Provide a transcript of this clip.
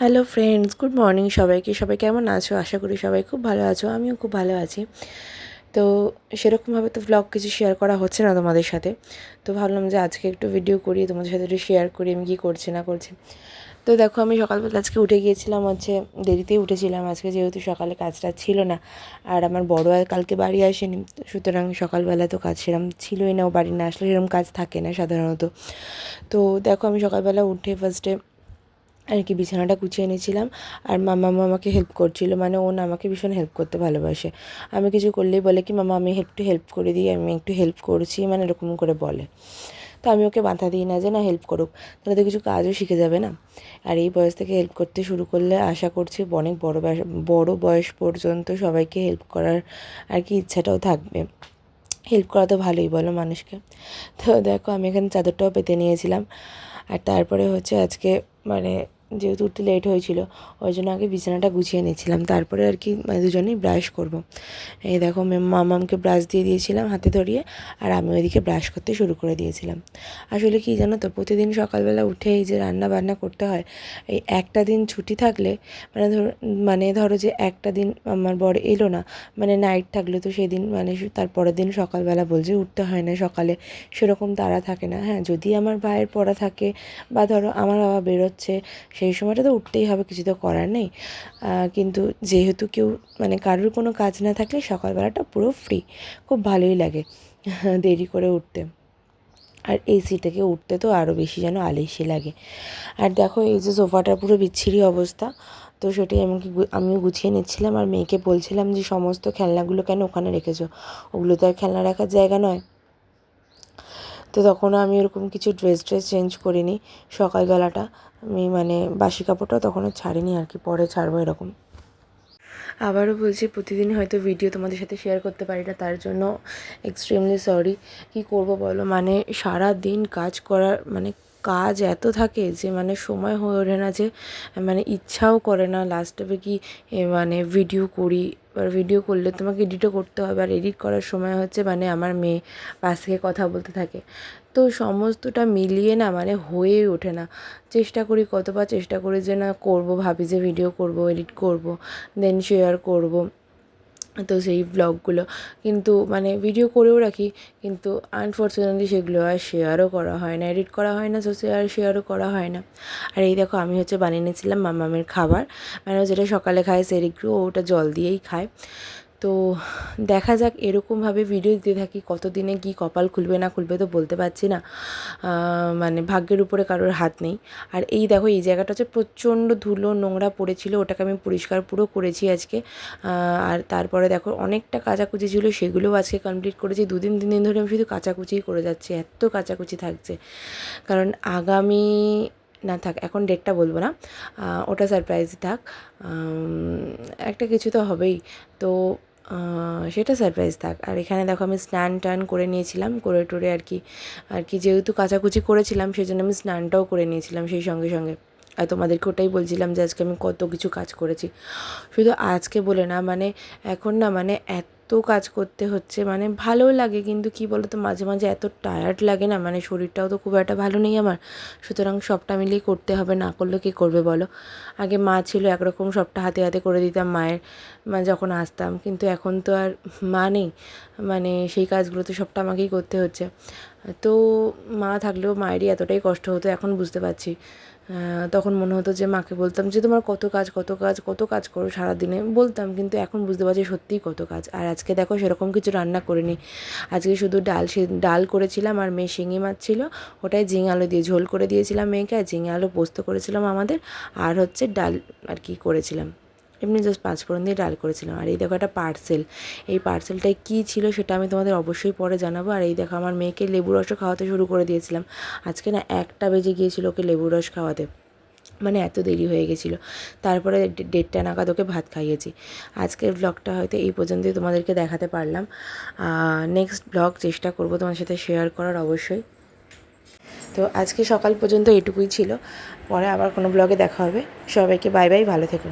Hello friends, good morning সবাইকে। সবাই কেমন আছো? আশা করি সবাই খুব ভালো আছো। আমিও খুব ভালো আছি। তো সেরকমভাবে তো ভ্লগ কিছু শেয়ার করা হচ্ছে না তোমাদের সাথে, তো ভাবলাম যে আজকে একটু ভিডিও করি, তোমাদের সাথে একটু শেয়ার করি আমি কী করছি না করছি। তো দেখো, আমি সকালবেলা আজকে উঠে গিয়েছিলাম, দেরিতেই উঠেছিলাম আজকে, যেহেতু সকালে কাজটা ছিল না। আর আমার বড় আর কালকে বাড়ি আসেনি, সুতরাং সকালবেলা তো কাজ সেরকম ছিলই না। ও বাড়ি না আসলে সেরকম কাজ থাকে না সাধারণত। তো দেখো, আমি সকালবেলা উঠে ফার্স্টে আর কি বিছানাটা গুছিয়ে নিয়েছিলাম। আর মাম্মা আমাকে হেল্প করছিল, মানে ও না আমাকে ভীষণ হেল্প করতে ভালোবাসে। আমি কিছু করলেই বলে কি, মামা আমি একটু হেল্প করে দিই, আমি একটু হেল্প করছি, মানে এরকম করে বলে। তো আমি ওকে বাধা দিই না যে না হেল্প করুক, তাহলে তো কিছু কাজও শিখে যাবে না। আর এই বয়স থেকে হেল্প করতে শুরু করলে আশা করছি অনেক বড় বয়স পর্যন্ত সবাইকে হেল্প করার আর কি ইচ্ছাটাও থাকবে। হেল্প করা তো ভালোই, বলো মানুষকে। তো দেখো, আমি এখানে চাদরটাও পেতে নিয়েছিলাম। আর তারপরে আজকে মানে যেহেতু উঠতে লেট হয়েছিল, ওই জন্য আগে বিছানাটা গুছিয়ে নিয়েছিলাম। তারপরে আর কি দুজনেই ব্রাশ করব। এই দেখো, মামামকে ব্রাশ দিয়ে দিয়েছিলাম হাতে ধরিয়ে, আর আমি ওইদিকে ব্রাশ করতে শুরু করে দিয়েছিলাম। আসলে কি জানো তো, প্রতিদিন সকালবেলা উঠে এই যে রান্না বান্না করতে হয়, এই একটা দিন ছুটি থাকলে ধরো যে একটা দিন আমার বর এলো না, মানে নাইট থাকলে, তো সেদিন তার পরের দিন সকালবেলা বলছে উঠতে হয় না সকালে, সেরকম তাড়া থাকে না। হ্যাঁ, যদি আমার ভাইয়ের পড়া থাকে বা ধরো আমার বাবা বেরোচ্ছে, সেই সময়টা তো উঠতেই হবে, কিছু তো করার নেই। কিন্তু যেহেতু কারোর কোনো কাজ না থাকলে সকালবেলাটা পুরো ফ্রি, খুব ভালোই লাগে দেরি করে উঠতে। আর এসি থেকে উঠতে তো আরও বেশি যেন আলস্যি লাগে। আর দেখো, এই যে সোফাটার পুরো বিচ্ছিরি অবস্থা, তো সেটাই আমিও গুছিয়ে নিচ্ছিলাম। আর মেয়েকে বলছিলাম যে সমস্ত খেলনাগুলো কেন ওখানে রেখেছো, ওগুলো তো আর খেলনা রাখার জায়গা নয়। তো তখনও আমি ওরকম কিছু ড্রেস চেঞ্জ করিনি সকালবেলাটা। আমি বাসি কাপড়টাও তখনও ছাড়িনি, আর কি পরে ছাড়বো এরকম। আবারও বলছি, প্রতিদিন হয়তো ভিডিও তোমাদের সাথে শেয়ার করতে পারি না, তার জন্য এক্সট্রিমলি সরি। কী করবো বলো, সারা দিন কাজ করার কাজ এত থাকে যে সময় হয়ে ওঠে না, যে ইচ্ছাও করে না লাস্টে কি ভিডিও করি। এবার ভিডিও করলে তোমাকে এডিটও করতে হবে, আর এডিট করার সময় আমার মেয়ে পাশ থেকে কথা বলতে থাকে, তো সমস্তটা মিলিয়ে না হয়েই ওঠে না। কতবার চেষ্টা করি যে না করবো, ভাবি যে ভিডিও করব, এডিট করব, দেন শেয়ার করব, তো সেই ব্লগগুলো, কিন্তু ভিডিও করেও রাখি, কিন্তু আনফর্চুনেটলি সেগুলো আর শেয়ারও করা হয় না, এডিট করা হয় না, তো শেয়ারও করা হয় না। আর এই দেখো, আমি বানিয়ে নিয়েছিলাম মামামের খাবার, ও যেটা সকালে খায় সেরিগ্রু, ওটা জল দিয়েই খায়। তো দেখা যাক, এরকমভাবে ভিডিও দিতে থাকি, কতদিনে কী কপাল খুলবে না খুলবে তো বলতে পারছি না। ভাগ্যের উপরে কারোর হাত নেই। আর এই দেখো, এই জায়গাটা প্রচণ্ড ধুলো নোংরা পড়েছিল, ওটাকে আমি পরিষ্কার পুরো করেছি আজকে। আর তারপরে দেখো, অনেকটা কাচাকুচি ছিল, সেগুলোও আজকে কমপ্লিট করেছি। 2-3 দিন ধরে আমি শুধু কাচাকুচিই করে যাচ্ছি, এত কাচাকুচি থাকছে। কারণ আগামী না থাক, এখন ডেটটা বলবো না, ওটা সারপ্রাইজ থাক। একটা কিছু তো হবেই, তো সেটা সারপ্রাইজ থাক। আর এখানে দেখো, আমি স্নান টান করে নিয়েছিলাম, করে টোরে আর কি যেহেতু কাচাকুচি করেছিলাম, সেই জন্য আমি স্নানটাও করে নিয়েছিলাম সেই সঙ্গে সঙ্গে। আর তোমাদেরকে ওটাই বলছিলাম যে আজকে আমি কত কিছু কাজ করেছি, শুধু আজকে বলে না, এখন না এত কাজ করতে হচ্ছে, ভালোও লাগে, কিন্তু কি বলো তো, মাঝে মাঝে এত টায়ার্ড লাগে না, শরীরটাও তো খুব একটা ভালো নেই আমার, সুতরাং সবটা মিলিয়ে করতে হবে, না করলে কী করবে বলো। আগে মা ছিল একরকম, সবটা হাতে হাতে করে দিতাম মায়ের যখন আসতাম, কিন্তু এখন তো আর মা নেই, সেই কাজগুলো তো সবটা আমাকেই করতে হচ্ছে। তো মা থাকলেও মায়েরই এতটাই কষ্ট হতো, এখন বুঝতে পারছি। তখন মনে হতো যে মাকে বলতাম যে তোমার কত কাজ কত কাজ কত কাজ করো সারাদিনে, বলতাম, কিন্তু এখন বুঝতে পারছি সত্যিই কত কাজ। আর আজকে দেখো, সেরকম কিছু রান্না করিনি, আজকে শুধু ডাল করেছিলাম, আর মেয়ে শিঙি মাছ ছিল, ওটাই ঝিঙে আলু দিয়ে ঝোল করে দিয়েছিলাম মেয়েকে, আর ঝিঙে আলু পোস্ত করেছিলাম আমাদের, আর ডাল আর কি করেছিলাম, এমনি জাস্ট পাঁচফোড়ন দিয়ে ডাল করেছিলাম। আর এই দেখো, একটা পার্সেল, এই পার্সেলটায় কী ছিল সেটা আমি তোমাদের অবশ্যই পরে জানাবো। আর এই দেখো, আমার মেয়েকে লেবু রসও খাওয়াতে শুরু করে দিয়েছিলাম, আজকে না 1টা বেজে গিয়েছিল ওকে লেবু রস খাওয়াতে, এত দেরি হয়ে গেছিলো। তারপরে 1:30 নাগাদ ওকে ভাত খাইয়েছি। আজকের ব্লগটা হয়তো এই পর্যন্তই তোমাদেরকে দেখাতে পারলাম, নেক্সট ব্লগ চেষ্টা করব তোমার সাথে শেয়ার করার অবশ্যই। তো আজকে সকাল পর্যন্ত এটুকুই ছিল, পরে আবার কোনো ব্লগে দেখা হবে। সবাইকে বাই বাই, ভালো থেকো।